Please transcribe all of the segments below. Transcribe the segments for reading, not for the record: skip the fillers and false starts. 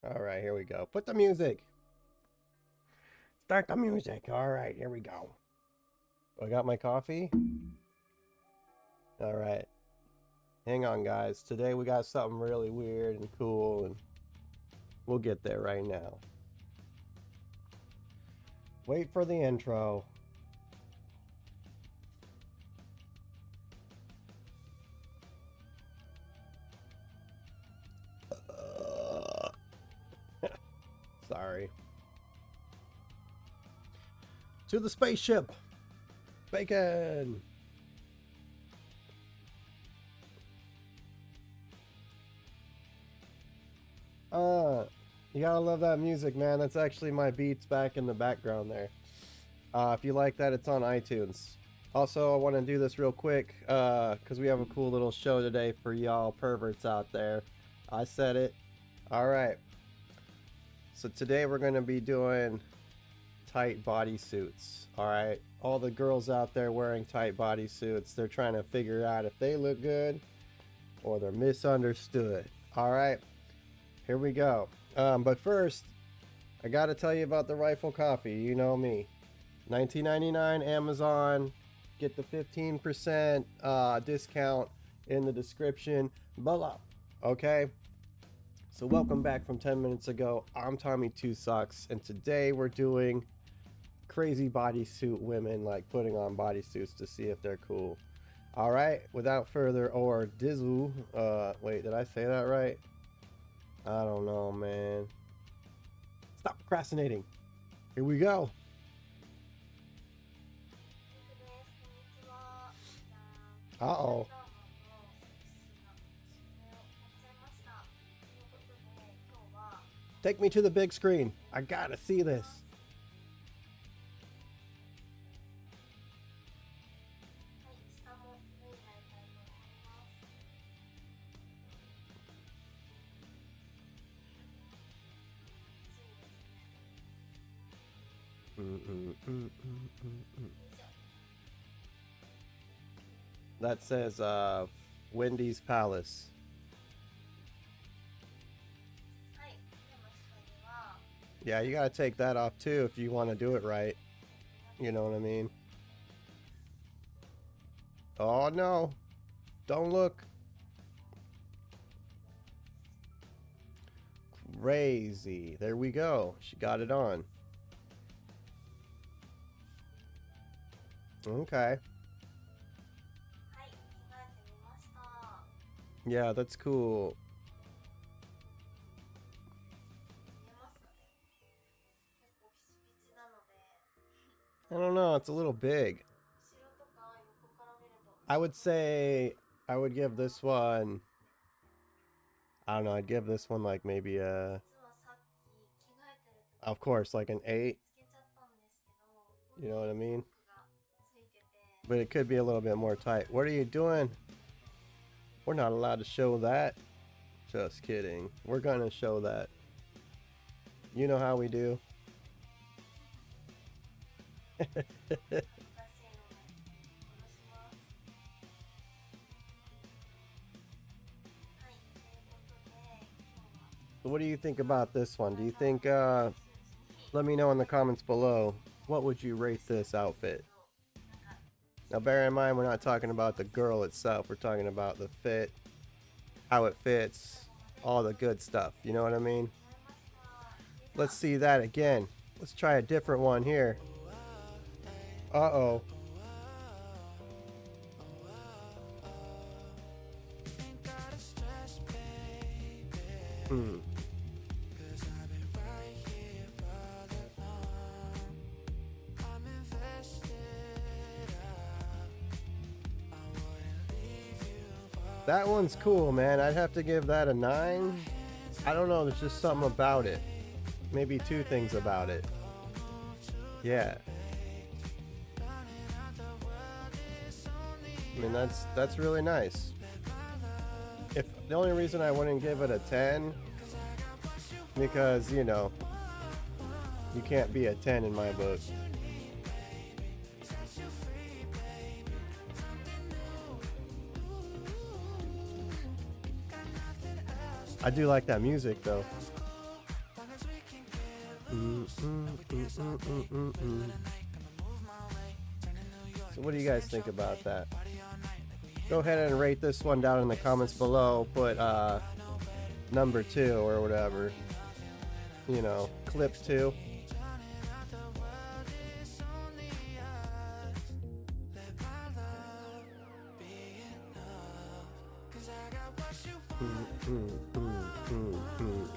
All right, here we go. Put the music. Start the music. All right, here we go. I got my coffee. All right. Hang on, guys. Today we got something really weird and cool, and we'll get there right now. Wait for the intro. Sorry. To the spaceship. Bacon. You gotta love that music, man. That's actually my beats back in the background there. If you like that, it's on iTunes. Also, I want to do this real quick because we have a cool little show today for y'all perverts out there. I said it. All right. So today we're going to be doing tight bodysuits. All right. All the girls out there wearing tight bodysuits, they're trying to figure out if they look good or they're misunderstood. All right. Here we go. But first, I got to tell you about the Rifle Coffee. You know me. $19.99 Amazon. Get the 15% discount in the description below. Okay? So welcome back from 10 minutes ago. I'm Tommy Two Socks, and today we're doing crazy bodysuit women, like putting on bodysuits to see if they're cool. All right, without further ado, wait, did I say that right? I don't know, man. Stop procrastinating. Here we go. Uh-oh. Take me to the big screen. I gotta see this. That says Wendy's Palace. Yeah, you gotta take that off too if you want to do it right. You know what I mean? Oh no. Don't look. Crazy. There we go. She got it on. Okay. Yeah, that's cool. I don't know, it's a little big. I would say I would give this one, I don't know, I'd give this one like maybe a, of course, like an 8. You know what I mean? But it could be a little bit more tight. What are you doing? We're not allowed to show that. Just kidding. We're gonna show that. You know how we do. What do you think about this one? Do you think, let me know in the comments below, what would you rate this outfit? Now bear in mind, we're not talking about the girl itself, we're talking about the fit, how it fits, all the good stuff, you know what I mean? Let's see that again. Let's try a different one here. Uh-oh. Hmm. That one's cool, man. I'd have to give that a 9. I don't know, there's just something about it. Maybe 2 things about it. Yeah. I mean, that's really nice. If the only reason I wouldn't give it a 10, because, you know, you can't be a 10 in my book. I do like that music though. So what do you guys think about that? Go ahead and rate this one down in the comments below. Put number 2 or whatever. You know, clip 2.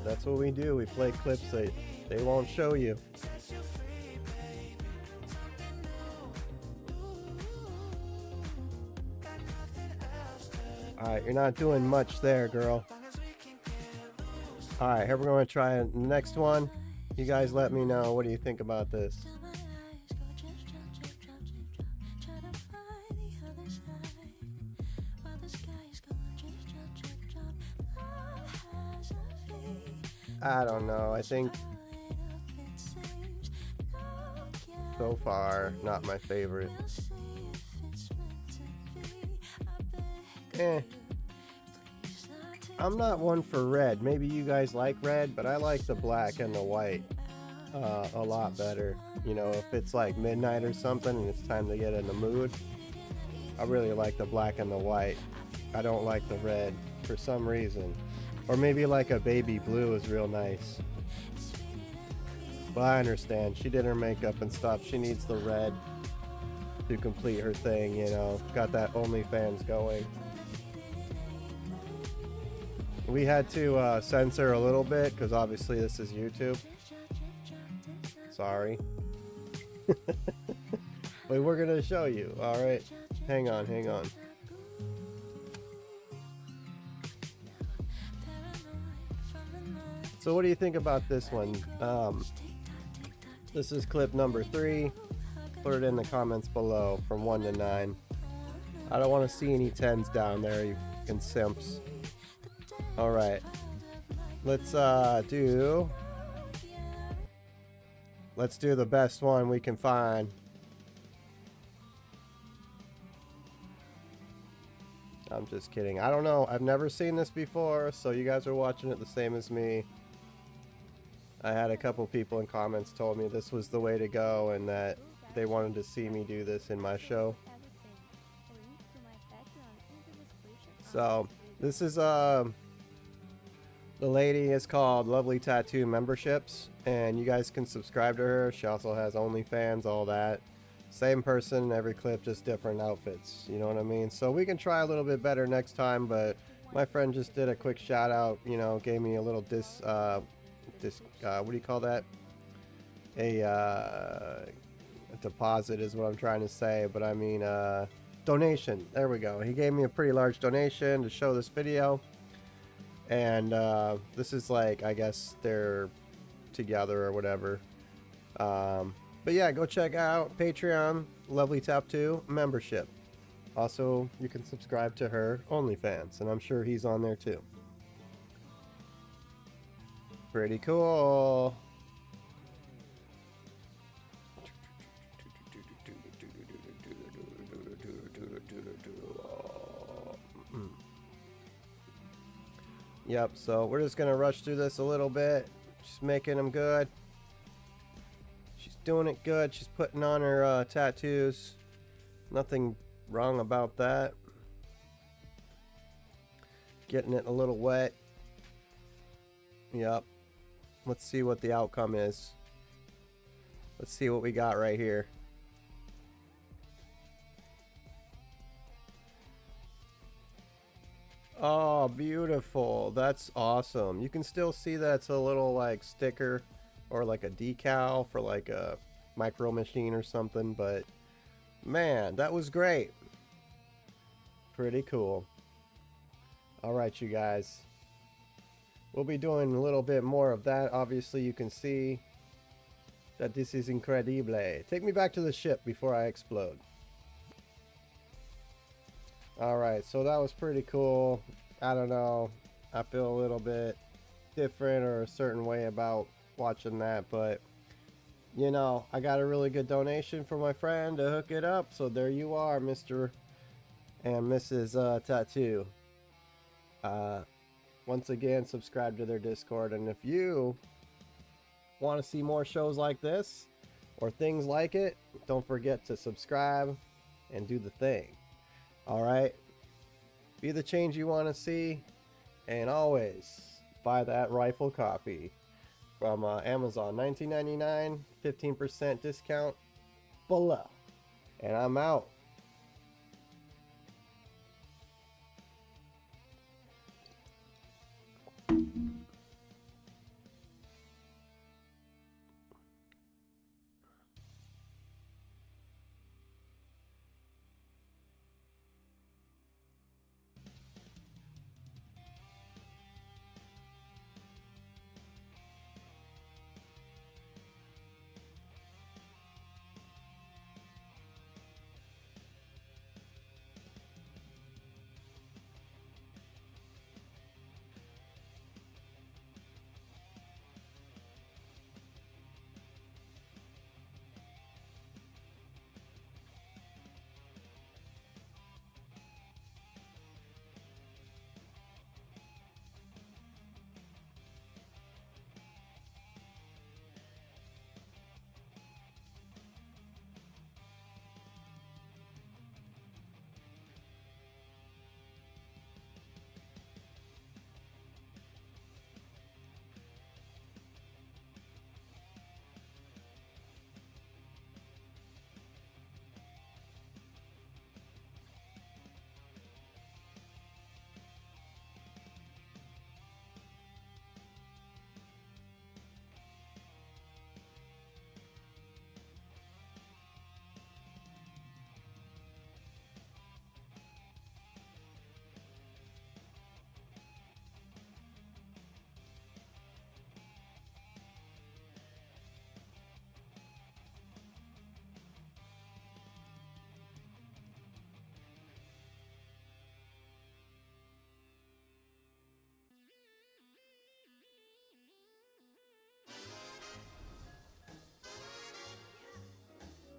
That's what we do. We play clips that they won't show you. Alright, you're not doing much there, girl. Alright, here we're going to try the next one. You guys let me know. What do you think about this? I don't know. I think so far, not my favorite. I'm not one for red. Maybe you guys like red, but I like the black and the white a lot better. You know, if it's like midnight or something and it's time to get in the mood, I really like the black and the white. I don't like the red for some reason. Or maybe like a baby blue is real nice. But I understand. She did her makeup and stuff. She needs the red to complete her thing, you know. Got that OnlyFans going. We had to censor a little bit because obviously this is YouTube. Sorry. But we're gonna show you. Alright. Hang on, hang on. So what do you think about this one? This is clip number 3. Put it in the comments below from 1 to 9. I don't want to see any 10s down there, you fucking simps. Alright. Let's do the best one we can find. I'm just kidding. I don't know. I've never seen this before, so you guys are watching it the same as me. I had a couple people in comments told me this was the way to go and that they wanted to see me do this in my show. So, this is the lady is called Lovely Tattoo Memberships, and you guys can subscribe to her. She also has OnlyFans, all that. Same person, every clip, just different outfits. You know what I mean? So we can try a little bit better next time, but my friend just did a quick shout out, you know, gave me a little what do you call that? A deposit is what I'm trying to say, but I mean donation. There we go. He gave me a pretty large donation to show this video. And this is like, I guess they're together or whatever. But yeah, go check out Patreon, Lovely Tattoo membership. Also, you can subscribe to her OnlyFans, and I'm sure he's on there too. Pretty cool. Yep, so we're just gonna rush through this a little bit. She's making them good. She's doing it good. She's putting on her tattoos. Nothing wrong about that. Getting it a little wet. Yep. Let's see what the outcome is. Let's see what we got right here. Oh, beautiful. That's awesome. You can still see that's a little like sticker or like a decal for like a micro machine or something, but man, that was great. Pretty cool. All right, you guys. We'll be doing a little bit more of that. Obviously, you can see that this is incredible. Take me back to the ship before I explode. Alright, so that was pretty cool. I don't know. I feel a little bit different or a certain way about watching that, but you know, I got a really good donation from my friend to hook it up. So there you are, Mr. and Mrs. Tattoo. Once again, subscribe to their Discord, and if you want to see more shows like this or things like it, don't forget to subscribe and do the thing. All right? Be the change you want to see, and always buy that rifle coffee from Amazon. $19.99, 15% discount below. And I'm out.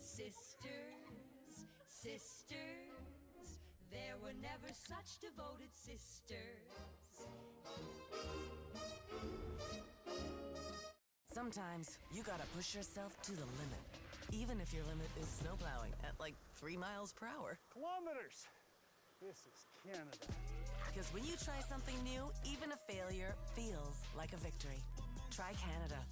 Sisters, sisters, there were never such devoted sisters. Sometimes you gotta push yourself to the limit, even if your limit is snowplowing at like 3 miles per hour. Kilometers. This is Canada. Because when you try something new, even a failure feels like a victory. Try Canada.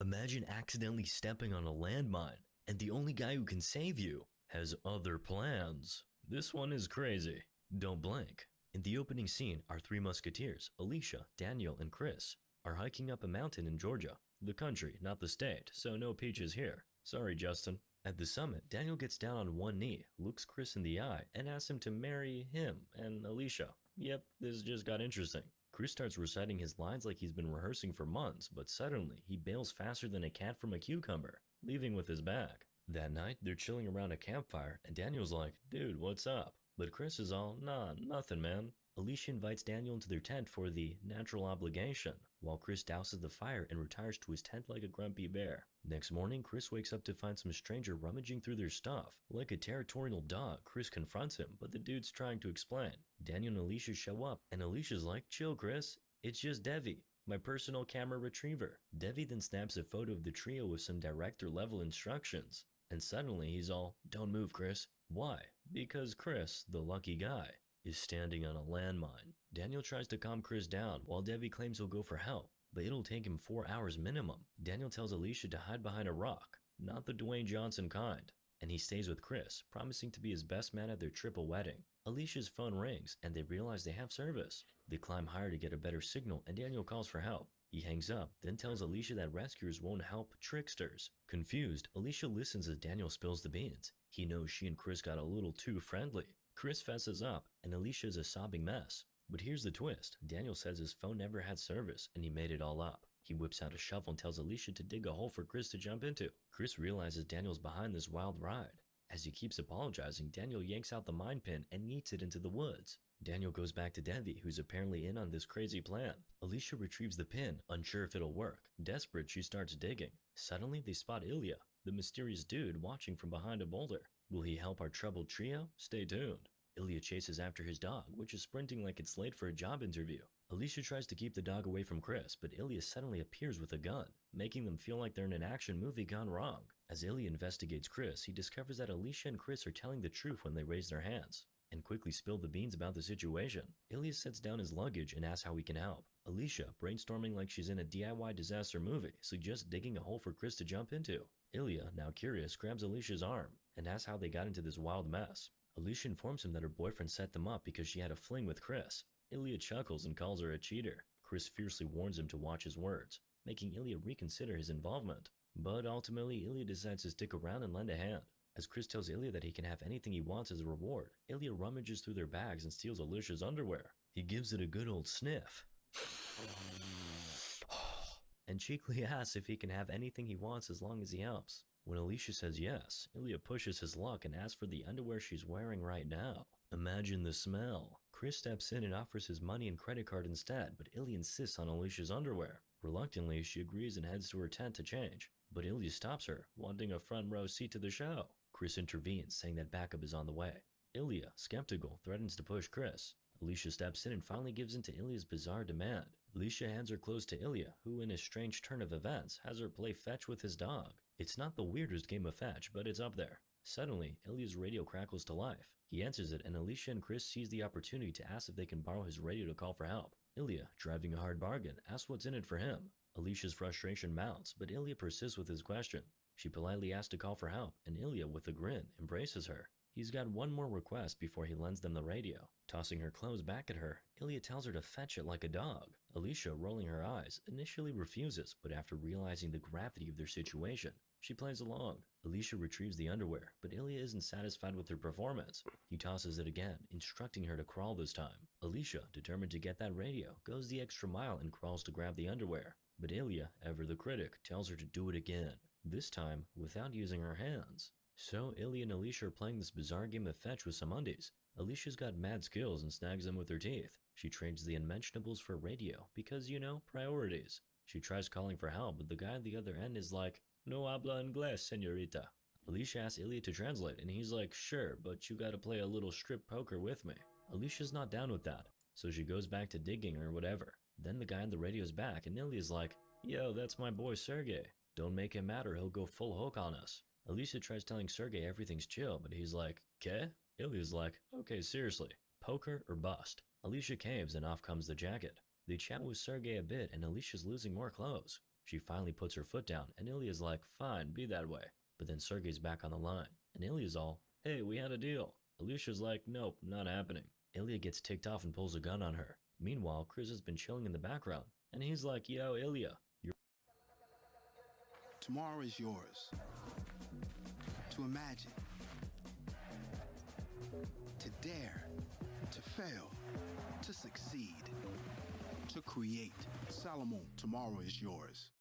Imagine accidentally stepping on a landmine, and the only guy who can save you has other plans. This one is crazy. Don't blink. In the opening scene, our three musketeers, Alicia, Daniel, and Chris, are hiking up a mountain in Georgia. The country, not the state, so no peaches here. Sorry, Justin. At the summit, Daniel gets down on one knee, looks Chris in the eye, and asks him to marry him and Alicia. Yep, this just got interesting. Chris starts reciting his lines like he's been rehearsing for months, but suddenly he bails faster than a cat from a cucumber, leaving with his bag. That night, they're chilling around a campfire, and Daniel's like, "Dude, what's up?" But Chris is all, "Nah, nothing, man." Alicia invites Daniel into their tent for the natural obligation, while Chris douses the fire and retires to his tent like a grumpy bear. Next morning, Chris wakes up to find some stranger rummaging through their stuff. Like a territorial dog, Chris confronts him, but the dude's trying to explain. Daniel and Alicia show up, and Alicia's like, "Chill, Chris. It's just Devi, my personal camera retriever." Devi then snaps a photo of the trio with some director-level instructions. And suddenly he's all, "Don't move, Chris." Why? Because Chris, the lucky guy, is standing on a landmine. Daniel tries to calm Chris down, while Devi claims he'll go for help, but it'll take him 4 hours minimum. Daniel tells Alicia to hide behind a rock, not the Dwayne Johnson kind, and he stays with Chris, promising to be his best man at their triple wedding. Alicia's phone rings, and they realize they have service. They climb higher to get a better signal, and Daniel calls for help. He hangs up, then tells Alicia that rescuers won't help tricksters. Confused, Alicia listens as Daniel spills the beans. He knows she and Chris got a little too friendly. Chris fesses up, and Alicia is a sobbing mess. But here's the twist. Daniel says his phone never had service, and he made it all up. He whips out a shovel and tells Alicia to dig a hole for Chris to jump into. Chris realizes Daniel's behind this wild ride. As he keeps apologizing, Daniel yanks out the mine pin and yeets it into the woods. Daniel goes back to Devi, who's apparently in on this crazy plan. Alicia retrieves the pin, unsure if it'll work. Desperate, she starts digging. Suddenly, they spot Ilya, the mysterious dude watching from behind a boulder. Will he help our troubled trio? Stay tuned. Ilya chases after his dog, which is sprinting like it's late for a job interview. Alicia tries to keep the dog away from Chris, but Ilya suddenly appears with a gun, making them feel like they're in an action movie gone wrong. As Ilya investigates Chris, he discovers that Alicia and Chris are telling the truth when they raise their hands, and quickly spill the beans about the situation. Ilya sets down his luggage and asks how he can help. Alicia, brainstorming like she's in a DIY disaster movie, suggests digging a hole for Chris to jump into. Ilya, now curious, grabs Alicia's arm and asks how they got into this wild mess. Alicia informs him that her boyfriend set them up because she had a fling with Chris. Ilya chuckles and calls her a cheater. Chris fiercely warns him to watch his words, making Ilya reconsider his involvement. But ultimately, Ilya decides to stick around and lend a hand. As Chris tells Ilya that he can have anything he wants as a reward, Ilya rummages through their bags and steals Alicia's underwear. He gives it a good old sniff and cheekily asks if he can have anything he wants as long as he helps. When Alicia says yes, Ilya pushes his luck and asks for the underwear she's wearing right now. Imagine the smell. Chris steps in and offers his money and credit card instead, but Ilya insists on Alicia's underwear. Reluctantly, she agrees and heads to her tent to change, but Ilya stops her, wanting a front row seat to the show. Chris intervenes, saying that backup is on the way. Ilya, skeptical, threatens to push Chris. Alicia steps in and finally gives in to Ilya's bizarre demand. Alicia hands her clothes to Ilya, who in a strange turn of events has her play fetch with his dog. It's not the weirdest game of fetch, but it's up there. Suddenly, Ilya's radio crackles to life. He answers it and Alicia and Chris seize the opportunity to ask if they can borrow his radio to call for help. Ilya, driving a hard bargain, asks what's in it for him. Alicia's frustration mounts, but Ilya persists with his question. She politely asks to call for help, and Ilya, with a grin, embraces her. He's got one more request before he lends them the radio. Tossing her clothes back at her, Ilya tells her to fetch it like a dog. Alicia, rolling her eyes, initially refuses, but after realizing the gravity of their situation, she plays along. Alicia retrieves the underwear, but Ilya isn't satisfied with her performance. He tosses it again, instructing her to crawl this time. Alicia, determined to get that radio, goes the extra mile and crawls to grab the underwear. But Ilya, ever the critic, tells her to do it again, this time without using her hands. So Ilya and Alicia are playing this bizarre game of fetch with some undies. Alicia's got mad skills and snags them with her teeth. She trades the unmentionables for radio because, you know, priorities. She tries calling for help, but the guy at the other end is like, "No habla inglés, señorita." Alicia asks Ilya to translate, and he's like, "Sure, but you gotta play a little strip poker with me." Alicia's not down with that, so she goes back to digging or whatever. Then the guy on the radio's back, and Ilya's like, "Yo, that's my boy Sergey. Don't make him mad or he'll go full hook on us." Alicia tries telling Sergey everything's chill, but he's like, "Ke?" Ilya's like, "Okay, seriously, poker or bust?" Alicia caves and off comes the jacket. They chat with Sergey a bit and Alicia's losing more clothes. She finally puts her foot down and Ilya's like, "Fine, be that way." But then Sergey's back on the line and Ilya's all, "Hey, we had a deal." Alicia's like, "Nope, not happening." Ilya gets ticked off and pulls a gun on her. Meanwhile, Chris has been chilling in the background and he's like, "Yo, Ilya, you're..." Tomorrow is yours. To imagine, to dare, to fail, to succeed, to create. Salomon, tomorrow is yours.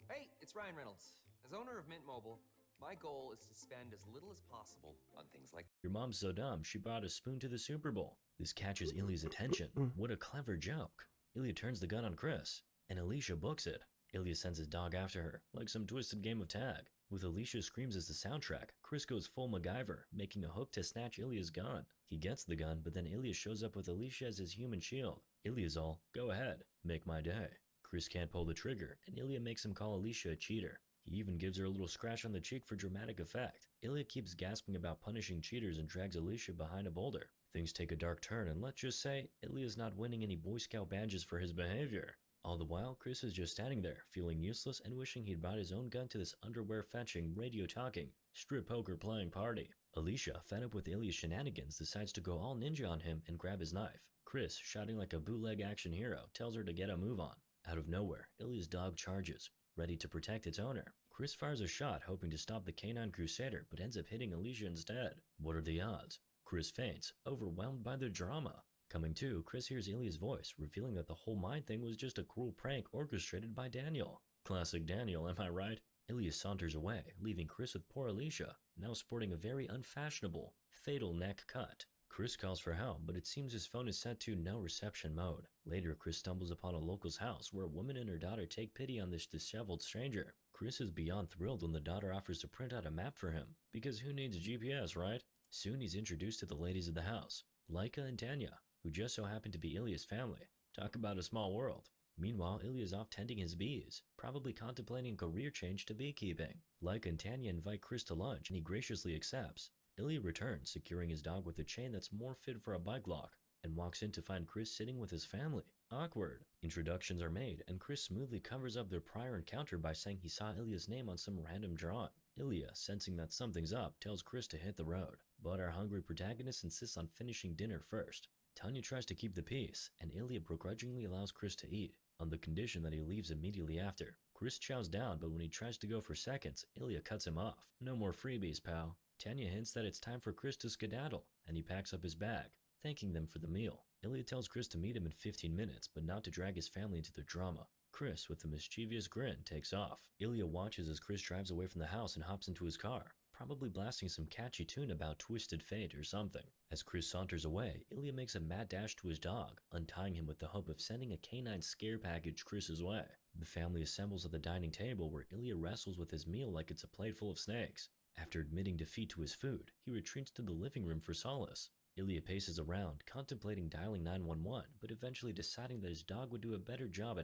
Hey, it's Ryan Reynolds. As owner of Mint Mobile, my goal is to spend as little as possible on things like Your mom's so dumb, she brought a spoon to the Super Bowl. This catches Ilya's attention. What a clever joke. Ilya turns the gun on Chris, and Alicia books it. Ilya sends his dog after her, like some twisted game of tag. With Alicia screams as the soundtrack, Chris goes full MacGyver, making a hook to snatch Ilya's gun. He gets the gun, but then Ilya shows up with Alicia as his human shield. Ilya's all, "Go ahead, make my day." Chris can't pull the trigger, and Ilya makes him call Alicia a cheater. He even gives her a little scratch on the cheek for dramatic effect. Ilya keeps gasping about punishing cheaters and drags Alicia behind a boulder. Things take a dark turn, and let's just say, Ilya's not winning any Boy Scout badges for his behavior. All the while, Chris is just standing there, feeling useless and wishing he'd brought his own gun to this underwear-fetching, radio-talking, strip-poker-playing party. Alicia, fed up with Ilya's shenanigans, decides to go all ninja on him and grab his knife. Chris, shouting like a bootleg action hero, tells her to get a move on. Out of nowhere, Ilya's dog charges, ready to protect its owner. Chris fires a shot, hoping to stop the canine crusader, but ends up hitting Alicia instead. What are the odds? Chris faints, overwhelmed by the drama. Coming to, Chris hears Ilya's voice, revealing that the whole mine thing was just a cruel prank orchestrated by Daniel. Classic Daniel, am I right? Ilya saunters away, leaving Chris with poor Alicia, now sporting a very unfashionable, fatal neck cut. Chris calls for help, but it seems his phone is set to no reception mode. Later, Chris stumbles upon a local's house where a woman and her daughter take pity on this disheveled stranger. Chris is beyond thrilled when the daughter offers to print out a map for him, because who needs GPS, right? Soon he's introduced to the ladies of the house, Laika and Tanya, who just so happen to be Ilya's family. Talk about a small world. Meanwhile, Ilya's off tending his bees, probably contemplating a career change to beekeeping. Laika and Tanya invite Chris to lunch, and he graciously accepts. Ilya returns, securing his dog with a chain that's more fit for a bike lock, and walks in to find Chris sitting with his family. Awkward. Introductions are made, and Chris smoothly covers up their prior encounter by saying he saw Ilya's name on some random drawing. Ilya, sensing that something's up, tells Chris to hit the road, but our hungry protagonist insists on finishing dinner first. Tanya tries to keep the peace, and Ilya begrudgingly allows Chris to eat, on the condition that he leaves immediately after. Chris chows down, but when he tries to go for seconds, Ilya cuts him off. No more freebies, pal. Tanya hints that it's time for Chris to skedaddle, and he packs up his bag, thanking them for the meal. Ilya tells Chris to meet him in 15 minutes, but not to drag his family into their drama. Chris, with a mischievous grin, takes off. Ilya watches as Chris drives away from the house and hops into his car, probably blasting some catchy tune about Twisted Fate or something. As Chris saunters away, Ilya makes a mad dash to his dog, untying him with the hope of sending a canine scare package Chris's way. The family assembles at the dining table where Ilya wrestles with his meal like it's a plate full of snakes. After admitting defeat to his food, he retreats to the living room for solace. Ilya paces around, contemplating dialing 911, but eventually deciding that his dog would do a better job at